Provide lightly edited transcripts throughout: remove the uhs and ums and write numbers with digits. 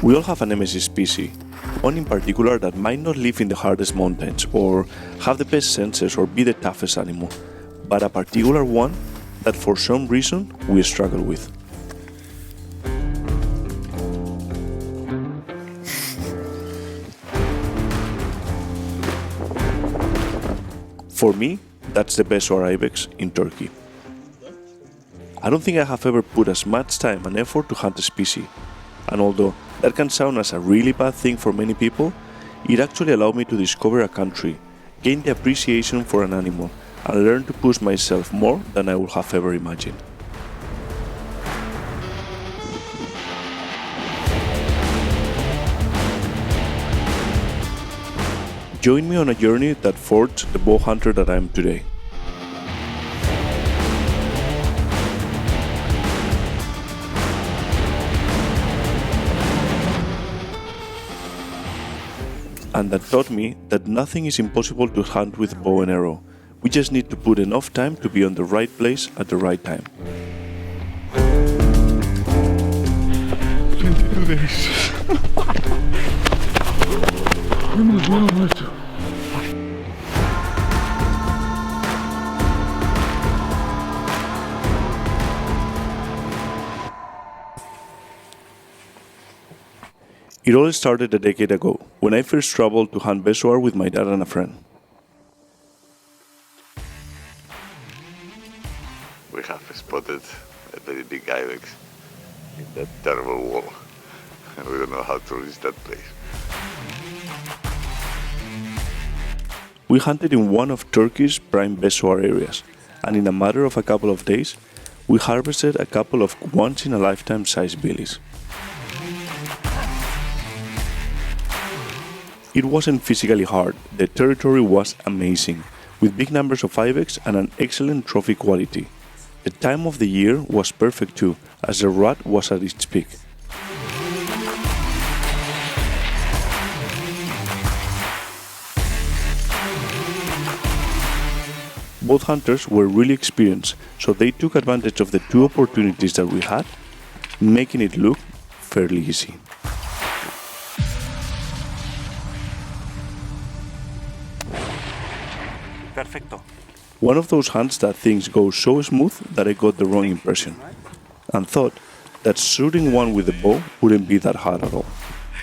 We all have a nemesis species, one in particular that might not live in the hardest mountains or have the best senses or be the toughest animal, but a particular one that for some reason we struggle with. For me, that's the Bezoar Ibex in Turkey. I don't think I have ever put as much time and effort to hunt a species, and although that can sound as a really bad thing for many people, it actually allowed me to discover a country, gain the appreciation for an animal, and learn to push myself more than I would have ever imagined. Join me on a journey that forged the bow hunter that I am today. And that taught me that nothing is impossible to hunt with bow and arrow. We just need to put enough time to be on the right place at the right time. 22 days. It all started a decade ago, when I first traveled to hunt bezoar with my dad and a friend. We have spotted a very big ibex in that terrible wall, and we don't know how to reach that place. We hunted in one of Turkey's prime bezoar areas, and in a matter of a couple of days, we harvested a couple of once-in-a-lifetime size billies. It wasn't physically hard, the territory was amazing, with big numbers of ibex and an excellent trophy quality. The time of the year was perfect too, as the rut was at its peak. Both hunters were really experienced, so they took advantage of the two opportunities that we had, making it look fairly easy. Perfecto. One of those hunts that things go so smooth that I got the wrong impression, and thought that shooting one with a bow wouldn't be that hard at all.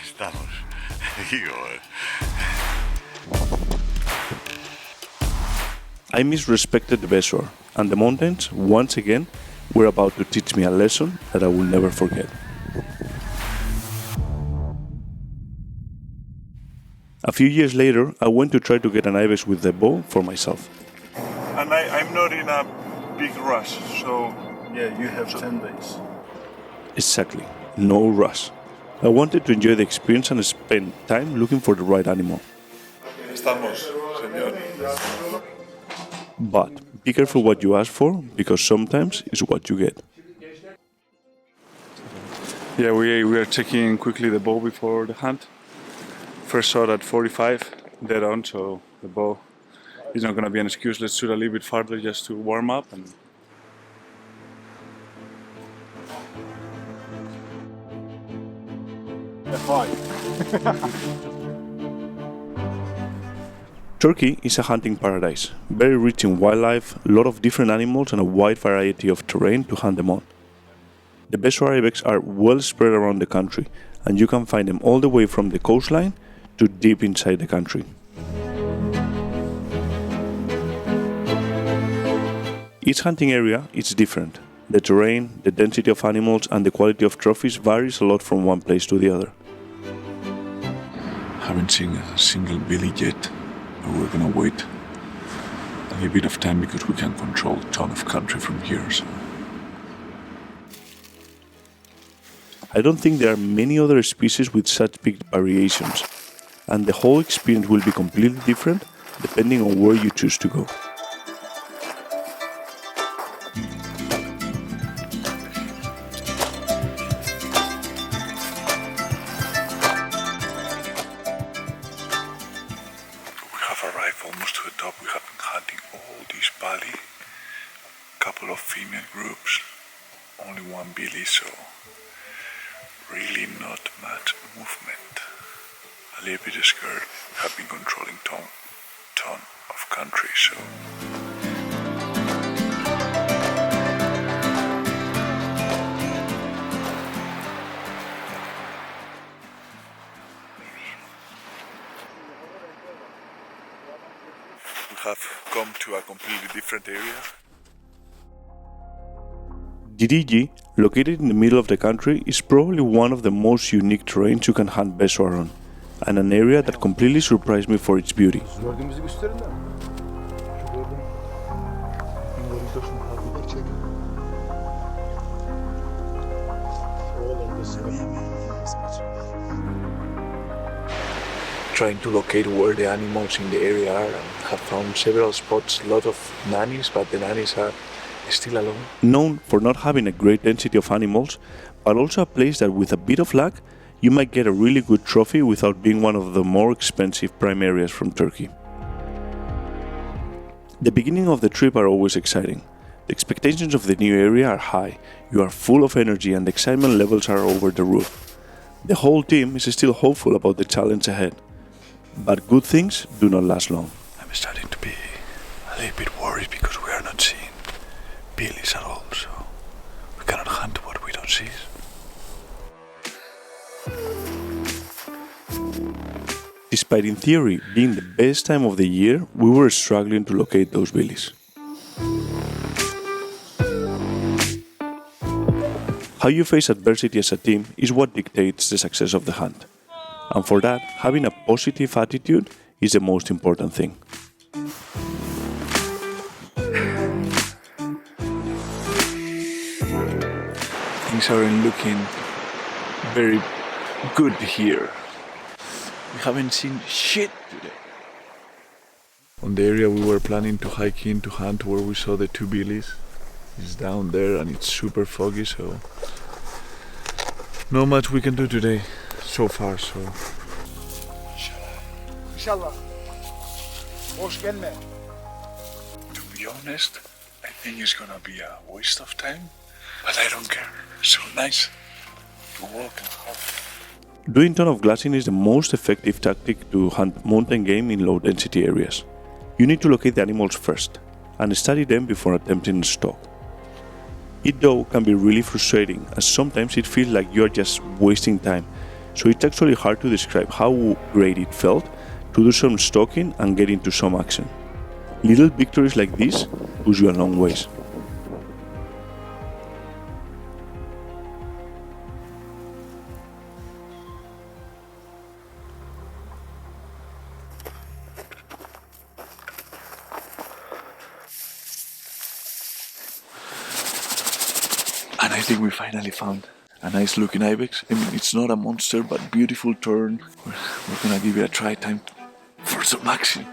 Estamos. I misrespected the bezoar, and the mountains, once again, were about to teach me a lesson that I will never forget. A few years later, I went to try to get an ibex with the bow for myself. And I'm not in a big rush, so yeah, you have 10 days. Exactly, no rush. I wanted to enjoy the experience and spend time looking for the right animal. Estamos, señor. But be careful what you ask for, because sometimes it's what you get. Yeah, we are checking quickly the bow before the hunt. First shot at 45, dead on, so the bow is not going to be an excuse. Let's shoot a little bit farther just to warm up. And Turkey is a hunting paradise, very rich in wildlife, a lot of different animals and a wide variety of terrain to hunt them on. The Bezoar Ibex are well spread around the country, and you can find them all the way from the coastline to deep inside the country. Each hunting area is different. The terrain, the density of animals and the quality of trophies varies a lot from one place to the other. Haven't seen a single billy yet, but we're gonna wait a little bit of time because we can control a ton of country from here. So. I don't think there are many other species with such big variations, and the whole experience will be completely different depending on where you choose to go. We have arrived almost to the top. We have been hunting all this valley, couple of female groups, only one billy, so really not little bit scared. We have been controlling ton of country, so. We have come to a completely different area. DDG, located in the middle of the country, is probably one of the most unique terrains you can hunt Bezoar on, and an area that completely surprised me for its beauty. Gördüğümüzü gösterin de. Şu gördüğüm. Trying to locate where the animals in the area are, and have found several spots, a lot of nannies, but the nannies are still alone. Known for not having a great density of animals, but also a place that with a bit of luck, you might get a really good trophy without being one of the more expensive prime areas from Turkey. The beginning of the trip are always exciting. The expectations of the new area are high, you are full of energy and the excitement levels are over the roof. The whole team is still hopeful about the challenge ahead. But good things do not last long. I'm starting to be a little bit worried because we are not seeing billies at all, so we cannot hunt what we don't see. Despite in theory being the best time of the year, we were struggling to locate those billies. How you face adversity as a team is what dictates the success of the hunt. And for that, having a positive attitude is the most important thing. Things aren't looking very good here. We haven't seen shit today. On the area we were planning to hike in to hunt, where we saw the two billies, is down there and it's super foggy, so not much we can do today so far. So İnşallah. Boş gelme. to be honest, I think it's gonna be a waste of time, but I don't care. So nice to walk and hunt. Doing ton of glassing is the most effective tactic to hunt mountain game in low density areas. You need to locate the animals first and study them before attempting to stalk. It though can be really frustrating, as sometimes it feels like you're just wasting time, so it's actually hard to describe how great it felt to do some stalking and get into some action. Little victories like this push you a long ways. And I think we finally found a nice looking ibex. I mean, it's not a monster, but beautiful turn. We're gonna give it a try time for some action.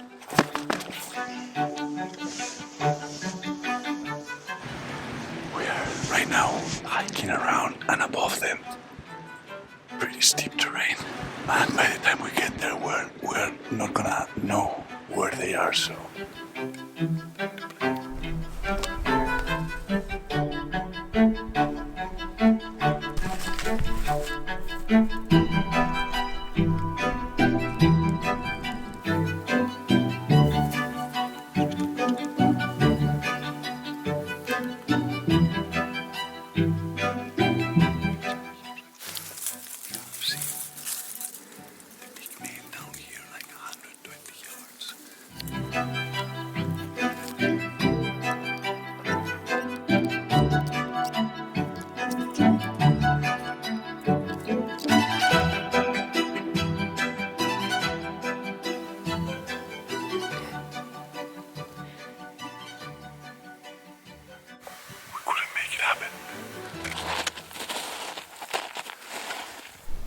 We are right now hiking around and above them. Pretty steep terrain. And by the time we get there, we're not gonna know where they are, so.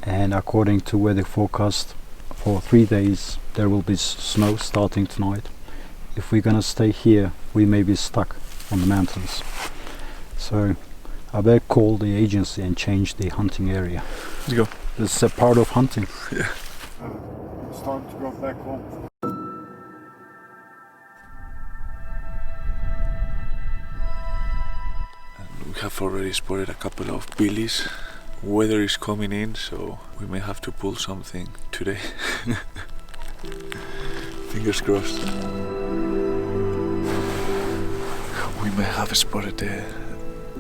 And according to weather forecast, for 3 days there will be snow starting tonight. If we're gonna stay here, we may be stuck on the mountains. So I better call the agency and change the hunting area. Let's go. This is a part of hunting. Yeah. It's time to go back home. And we have already spotted a couple of billies Weather is coming in, so we may have to pull something today. Fingers crossed. We may have spotted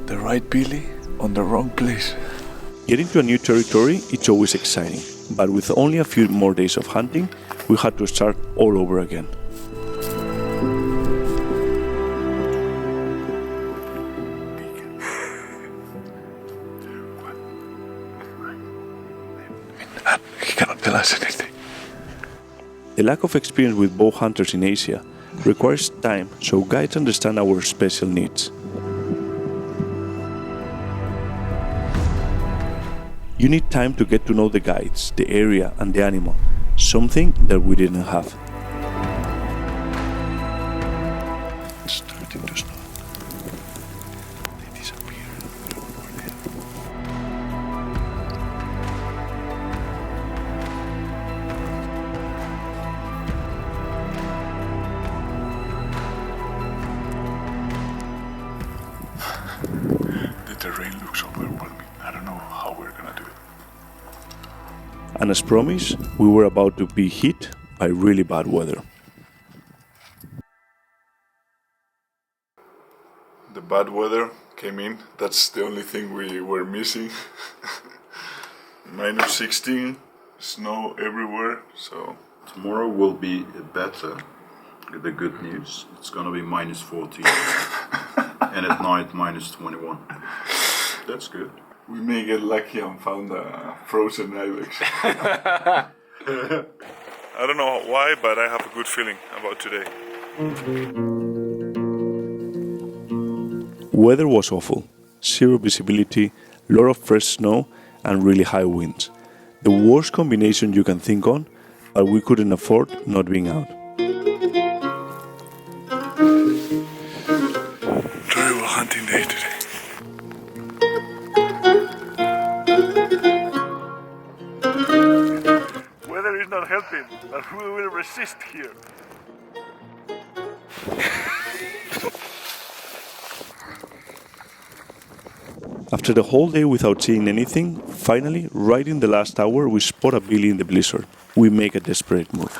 the right billy on the wrong place. Getting to a new territory, it's always exciting, but with only a few more days of hunting, we had to start all over again. He cannot tell us anything. The lack of experience with bow hunters in Asia requires time so guides understand our special needs. You need time to get to know the guides, the area and the animal, something that we didn't have. It's starting to snow. They disappear. The terrain looks overwhelming. I don't know how we're gonna do it. And as promised, we were about to be hit by really bad weather. The bad weather came in. That's the only thing we were missing. Minus 16, snow everywhere, so Tomorrow will be better. The good news, it's gonna be minus 14. And at night, minus 21. That's good. we may get lucky and found a frozen ibex. I don't know why, but I have a good feeling about today. Weather was awful. Zero visibility, lot of fresh snow and really high winds. The worst combination you can think on, but we couldn't afford not being out. Terrible hunting day today. Weather is not helping, but we will resist here. After the whole day without seeing anything, finally, right in the last hour, we spot a billy in the blizzard. We make a desperate move.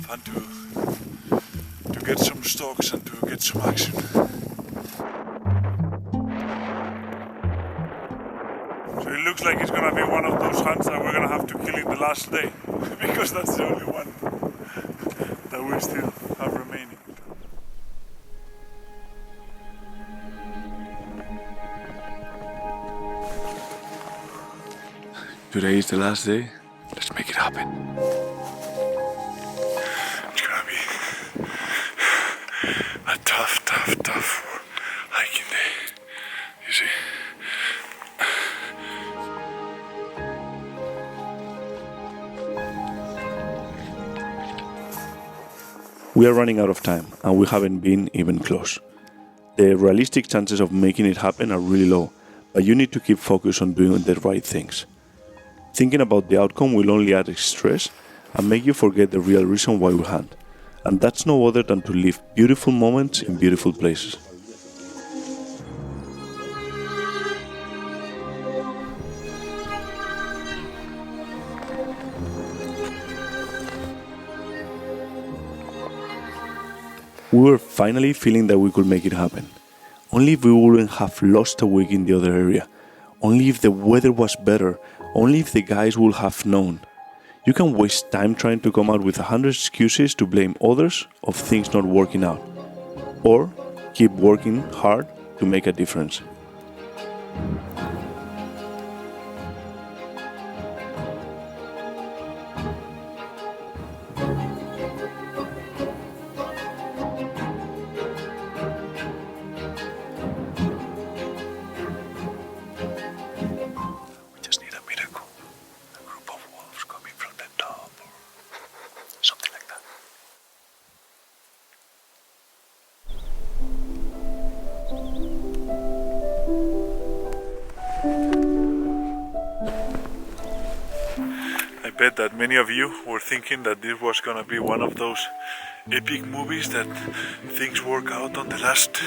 Fun to get some stalks and to get some action. So it looks like it's gonna be one of those hunts that we're gonna have to kill in the last day because that's the only one that we still have remaining. Today is the last day. Let's make it happen. It's gonna be a tough hiking day. You see? We are running out of time, and we haven't been even close. The realistic chances of making it happen are really low, but you need to keep focused on doing the right things. Thinking about the outcome will only add stress and make you forget the real reason why we hunt. And that's no other than to live beautiful moments in beautiful places. We were finally feeling that we could make it happen. Only if we wouldn't have lost a week in the other area. Only if the weather was better. Only if the guys would have known. You can waste time trying to come out with 100 excuses to blame others of things not working out, or keep working hard to make a difference. We just need a miracle. A group of wolves coming from the top or something like that. I bet that many of you were thinking that this was gonna be one of those epic movies that things work out on the last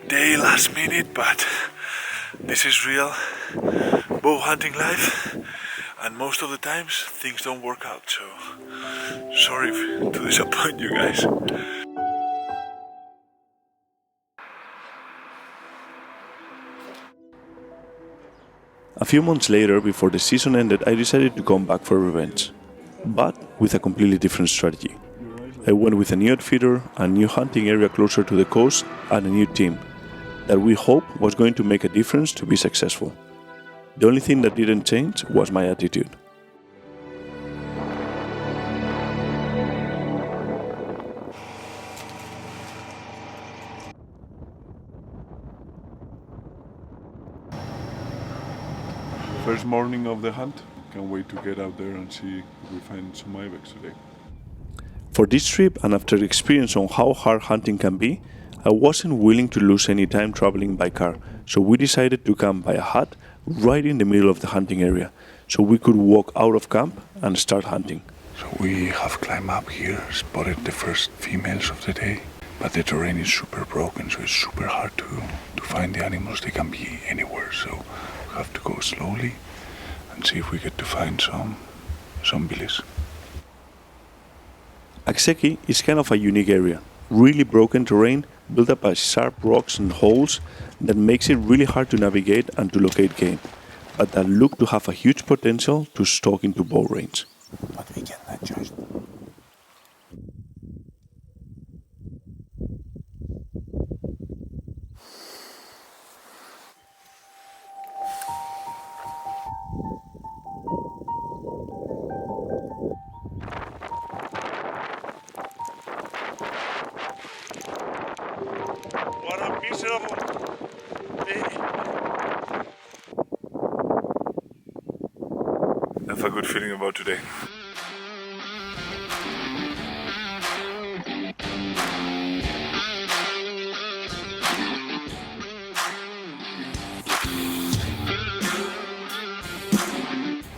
day, last minute, but this is real bow hunting life, and most of the times things don't work out, so sorry to disappoint you guys. A few months later, before the season ended, I decided to come back for revenge, but with a completely different strategy. I went with a new outfitter, a new hunting area closer to the coast, and a new team that we hoped was going to make a difference to be successful. The only thing that didn't change was my attitude. First morning of the hunt. Can't wait to get out there and see if we find some ibex today. For this trip, and after experience on how hard hunting can be, I wasn't willing to lose any time traveling by car, so we decided to camp by a hut right in the middle of the hunting area, so we could walk out of camp and start hunting. So we have climbed up here, spotted the first females of the day, but the terrain is super broken, so it's super hard to find the animals. They can be anywhere, so we have to go slowly and see if we get to find some billies. Akseki is kind of a unique area, really broken terrain built up by sharp rocks and holes that makes it really hard to navigate and to locate game, but that look to have a huge potential to stalk into bow range. But we can adjust. What a miserable day. I have a good feeling about today.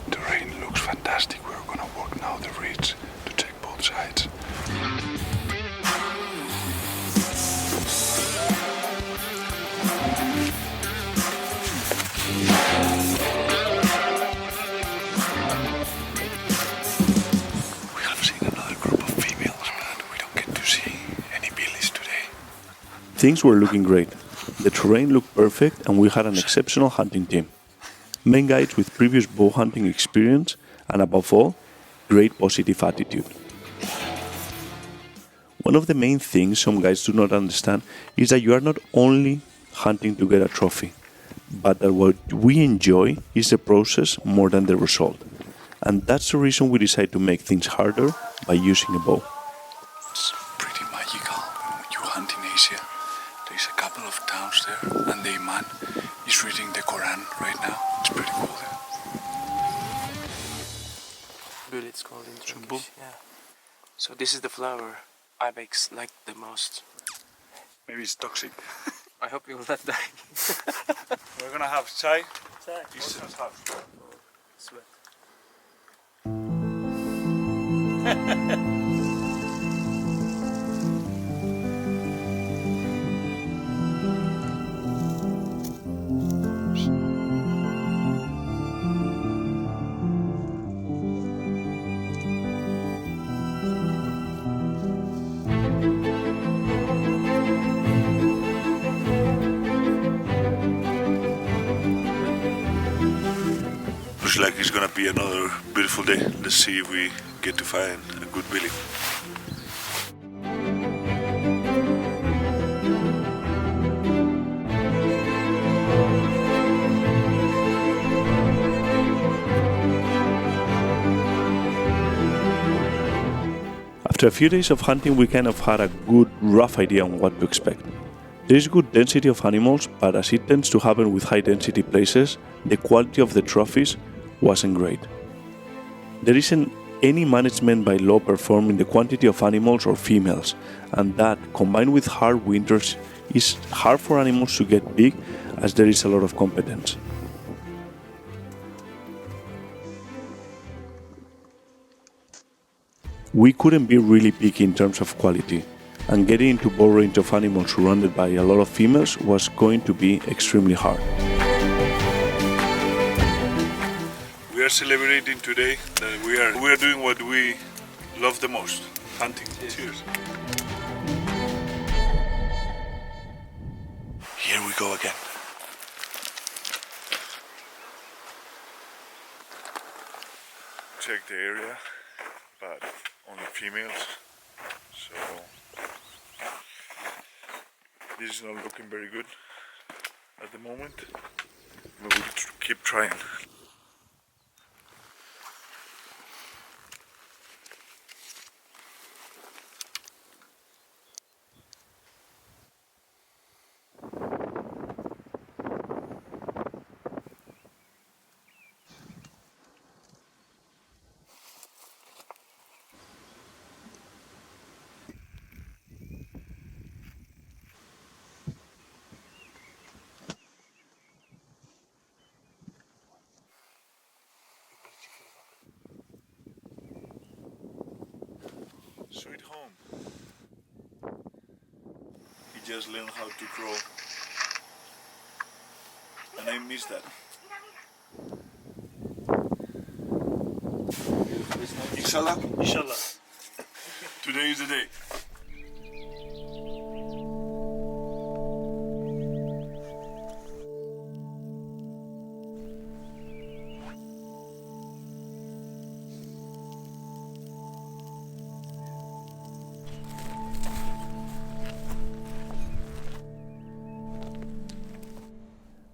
Terrain looks fantastic. We're gonna walk now the ridge to check both sides. We have seen another group of females, but we don't get to see any billies today. Things were looking great. The terrain looked perfect and we had an exceptional hunting team. Men guides with previous bow hunting experience and above all, great positive attitude. One of the main things some guys do not understand is that you are not only hunting to get a trophy, but that what we enjoy is the process more than the result. And that's the reason we decide to make things harder by using a bow. It's pretty magical when you hunt in Asia. There's a couple of towns there, and the imam is reading the Quran right now. It's pretty cool there. Bul, it's called in Bul? Turkish. Yeah. So this is the flower Ibex like the most. Maybe it's toxic. I hope you will not die. We're gonna have chai. Sweat. like it's gonna be another beautiful day. Let's see if we get to find a good billy. After a few days of hunting, we kind of had a good rough idea on what to expect. There is good density of animals, but as it tends to happen with high density places, the quality of the trophies wasn't great. There isn't any management by law performing the quantity of animals or females, and that, combined with hard winters, is hard for animals to get big as there is a lot of competence. We couldn't be really picky in terms of quality, and getting into bow range of animals surrounded by a lot of females was going to be extremely hard. We are celebrating today that we are doing what we love the most, hunting. Cheers. Here we go again. Check the area, but only females, so this is not looking very good at the moment. We will keep trying. Sweet home. He just learned how to crawl, and I miss that. Inshallah. Inshallah. Today is the day.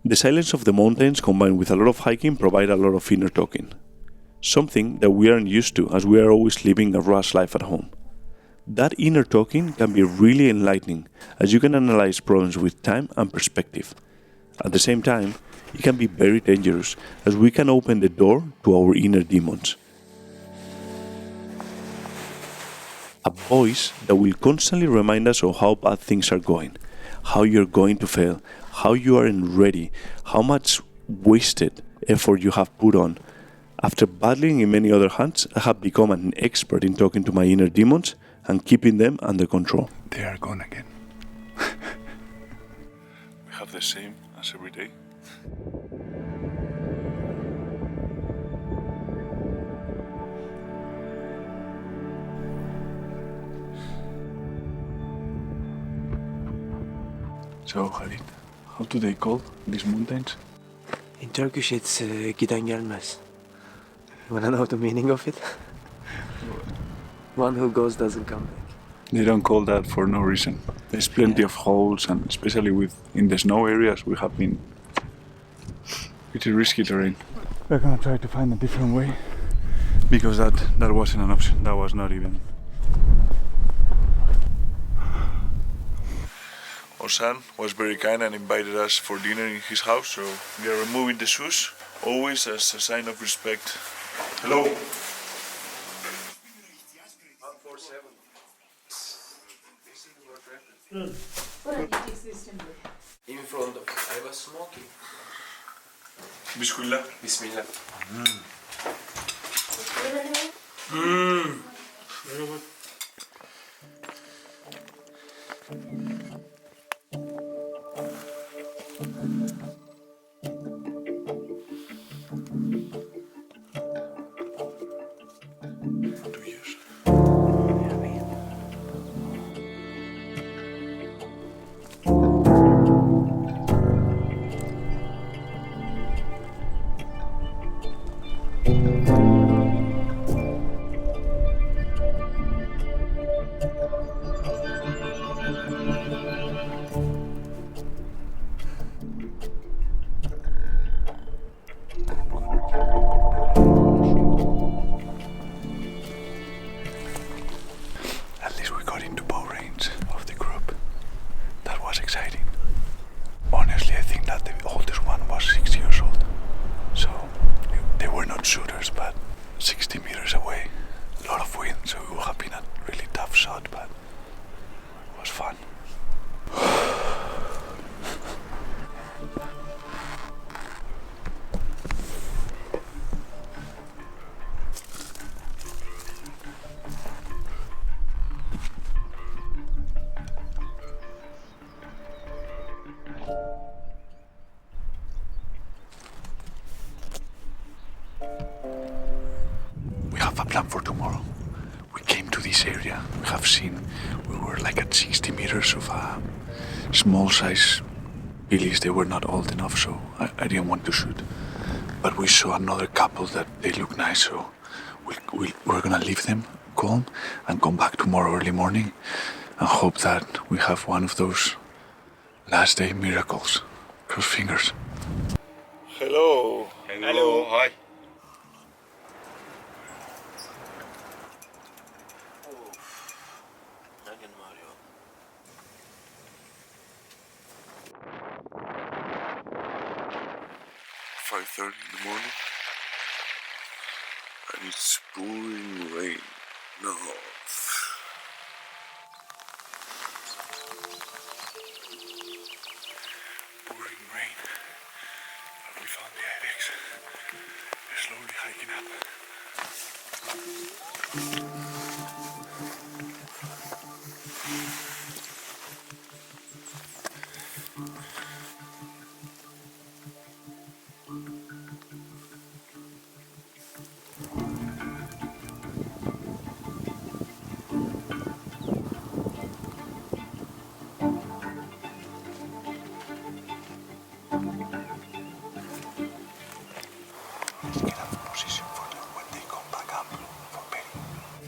The silence of the mountains combined with a lot of hiking provide a lot of inner talking. Something that we aren't used to as we are always living a rush life at home. That inner talking can be really enlightening as you can analyze problems with time and perspective. At the same time, it can be very dangerous as we can open the door to our inner demons. A voice that will constantly remind us of how bad things are going, how you're going to fail, how you aren't ready, how much wasted effort you have put on. After battling in many other hunts, I have become an expert in talking to my inner demons and keeping them under control. They are gone again. We have the same as every day. So, Khalid, how do they call these mountains? In Turkish, it's giden gelmez. You wanna know the meaning of it? One who goes doesn't come back. They don't call that for no reason. There's plenty of holes, and especially in the snow areas, we have been pretty risky terrain. We're gonna try to find a different way because that wasn't an option. That was not even. Our son was very kind and invited us for dinner in his house, so we are removing the shoes, always as a sign of respect. Hello. In front of I was smoking. Bismillah. Bismillah. So it would have been a really tough shot, but it was fun. We have a plan for tomorrow. We came to this area. We were like at 60 meters of a small size billies. They were not old enough, so I didn't want to shoot. But we saw another couple that they look nice, so we're gonna leave them calm and come back tomorrow early morning and hope that we have one of those last day miracles. Cross fingers. Hello. Hello. Hi. Mario. 5:30 in the morning, and it's pouring rain. No. Pouring rain. But we found the Ibex. They're slowly hiking up.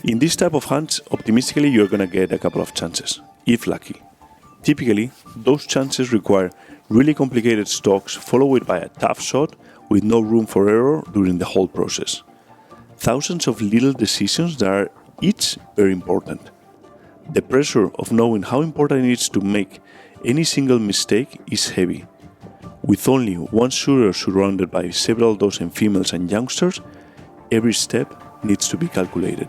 In this type of hunts, optimistically you're gonna get a couple of chances, if lucky. Typically, those chances require really complicated stalks followed by a tough shot with no room for error during the whole process. Thousands of little decisions that are each very important. The pressure of knowing how important it is to make any single mistake is heavy. With only one shooter surrounded by several dozen females and youngsters, every step needs to be calculated.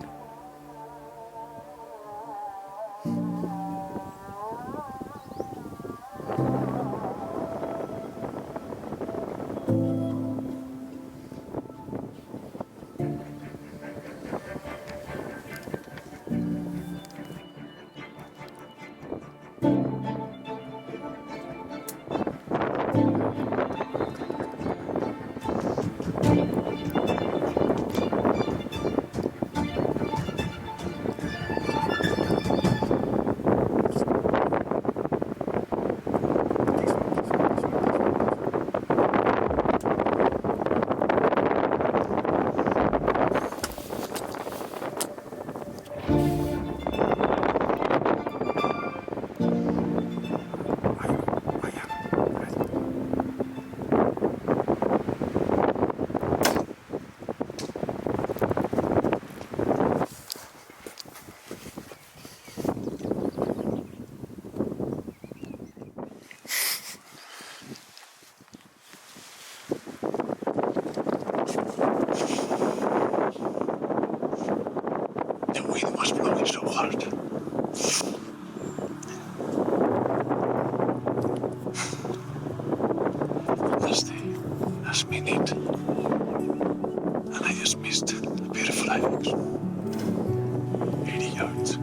The wind was blowing so hard. Last minute, and I just missed a beautiful Ibex. 80 yards.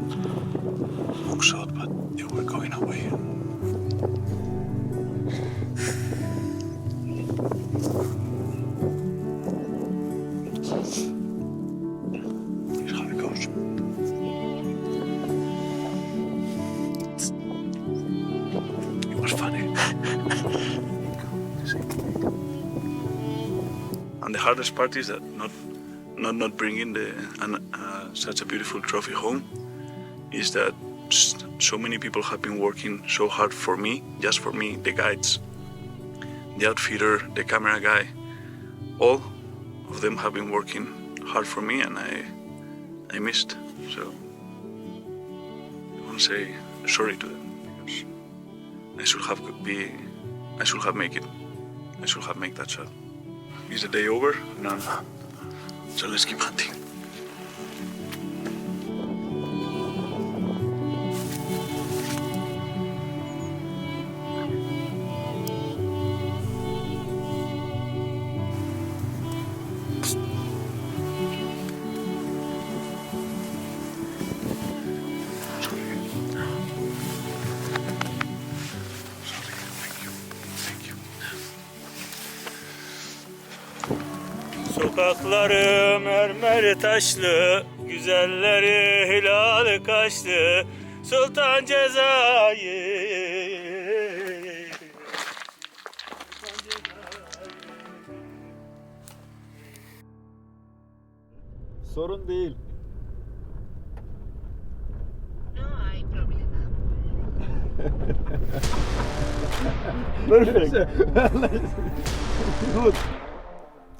Hook shot, but they were going away. Here's how it goes. It was funny. And the hardest part is that not bringing such a beautiful trophy home is that so many people have been working so hard for me, just for me, the guides, the outfitter, the camera guy, all of them have been working hard for me, and I missed. So I want to say sorry to them, because I should have made it. I should have made that shot. Is the day over? No. So let's keep hunting. Sokakları mermer taşlı, güzelleri hilal kaşlı, Sultan Cezayir. Sorun değil. No hay problema.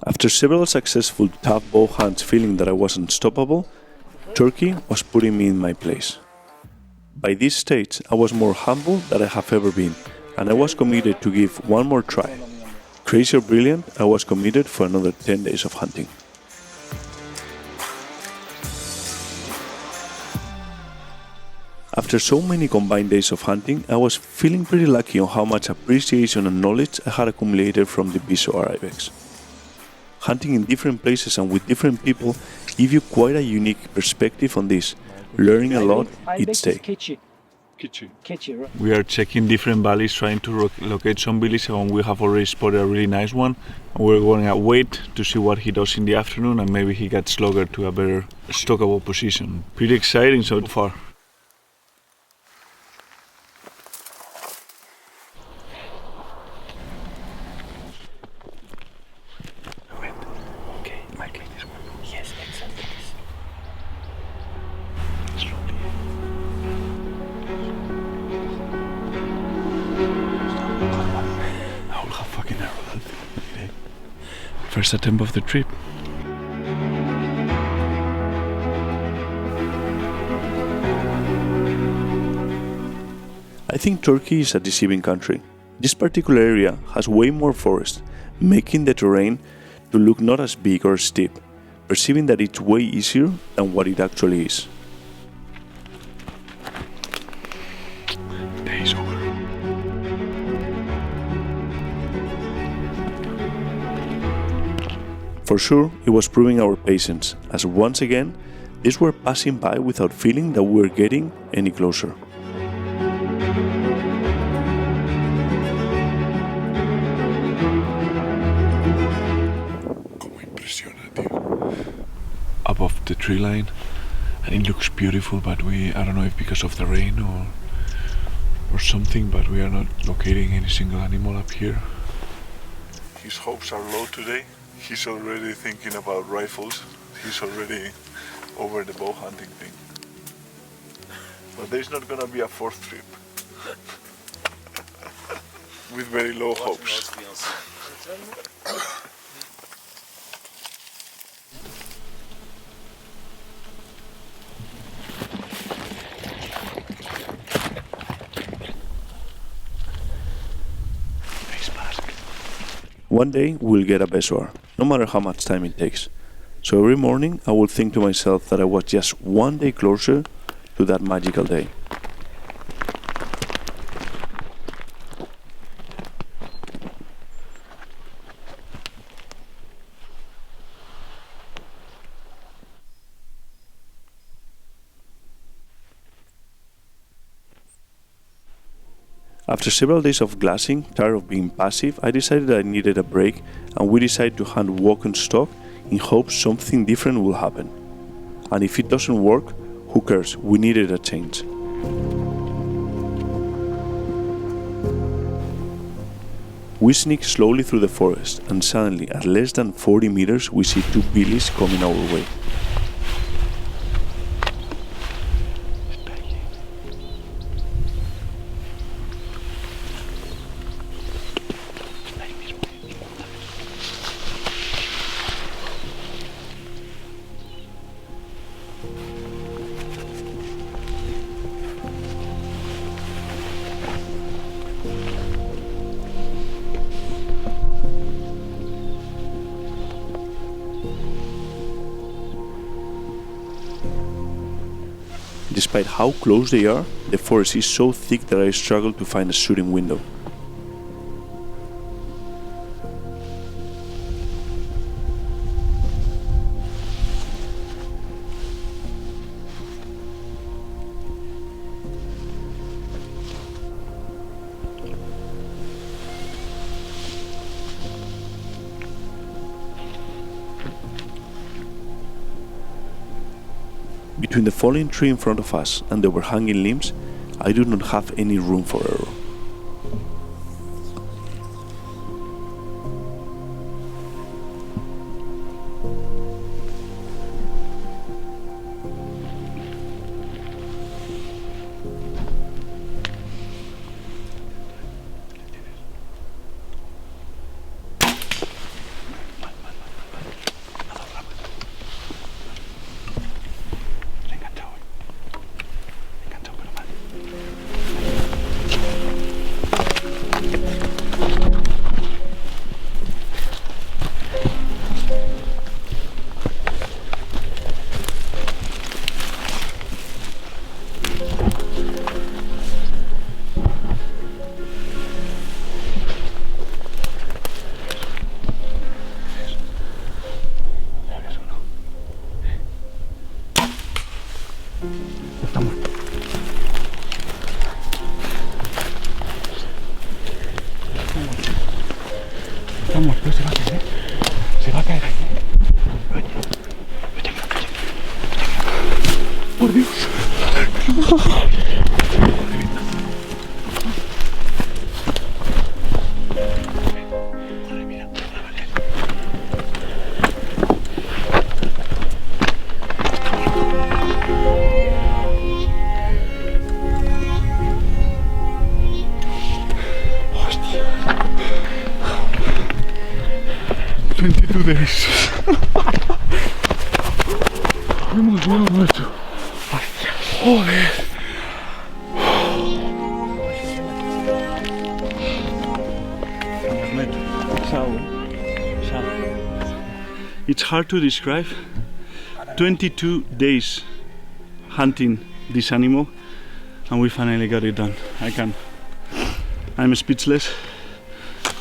After several successful tough bow hunts feeling that I was unstoppable, Turkey was putting me in my place. By this stage, I was more humble than I have ever been, and I was committed to give one more try. Crazy or brilliant, I was committed for another 10 days of hunting. After so many combined days of hunting, I was feeling pretty lucky on how much appreciation and knowledge I had accumulated from the Bezoar Ibex. Hunting in different places and with different people give you quite a unique perspective on this, learning a lot each day. We are checking different valleys, trying to locate some villages, and we have already spotted a really nice one. And we're going to wait to see what he does in the afternoon, and maybe he gets sluggered to a better stockable position. Pretty exciting so far. First attempt of the trip. I think Turkey is a deceiving country. This particular area has way more forest, making the terrain to look not as big or steep, perceiving that it's way easier than what it actually is. Day's over. For sure, it was proving our patience, as once again, these were passing by without feeling that we were getting any closer. Above the tree line, and it looks beautiful, but I don't know if because of the rain or something, but we are not locating any single animal up here. His hopes are low today. He's already thinking about rifles. He's already over the bow hunting thing. But there's not gonna be a fourth trip. With very low hopes. One day we'll get a Bezoar, no matter how much time it takes. So every morning I will think to myself that I was just one day closer to that magical day. After several days of glassing, tired of being passive, I decided I needed a break, and we decided to hunt walk and stalk in hopes something different will happen. And if it doesn't work, who cares? We needed a change. We sneak slowly through the forest, and suddenly, at less than 40 meters, we see two billies coming our way. Despite how close they are, the forest is so thick that I struggle to find a shooting window. Between the fallen tree in front of us and the overhanging limbs, I do not have any room for error. Estamos, pero se va a caer, ¿eh? Se va a caer ahí, ¿eh? Por Dios. Hemos muerto. Joder. It's hard to describe. 22 days hunting this animal, and we finally got it done. I'm speechless.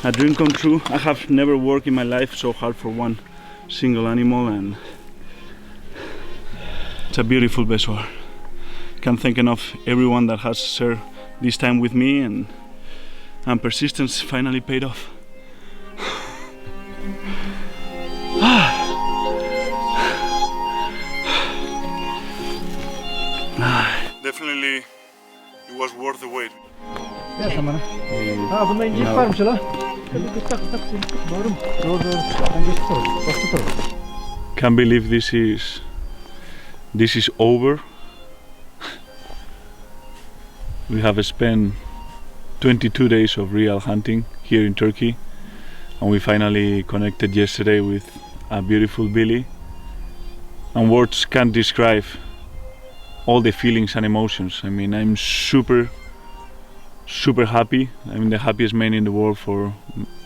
A dream come true. I have never worked in my life so hard for one single animal, and it's a beautiful bezoar. Can't thank enough everyone that has shared this time with me, and persistence finally paid off. Definitely, it was worth the wait. Ya sana. Bunda incik varmış la. Tak. Doğru mu? Doğru. Bence tutalım. Can't believe this is over. We have spent 22 days of real hunting here in Turkey, and we finally connected yesterday with a beautiful Billy, and words can't describe all the feelings and emotions. I mean, I'm super happy. I'm the happiest man in the world for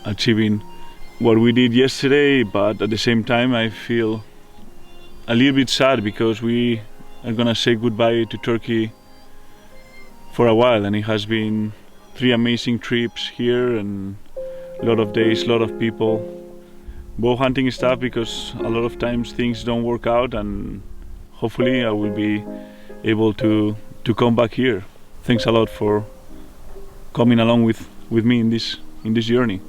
achieving what we did yesterday, but at the same time I feel a little bit sad because we are gonna say goodbye to Turkey for a while, and it has been 3 amazing trips here and a lot of days, a lot of people, bow hunting stuff, because a lot of times things don't work out, and hopefully I will be able to come back here. Thanks a lot for coming along with me in this journey.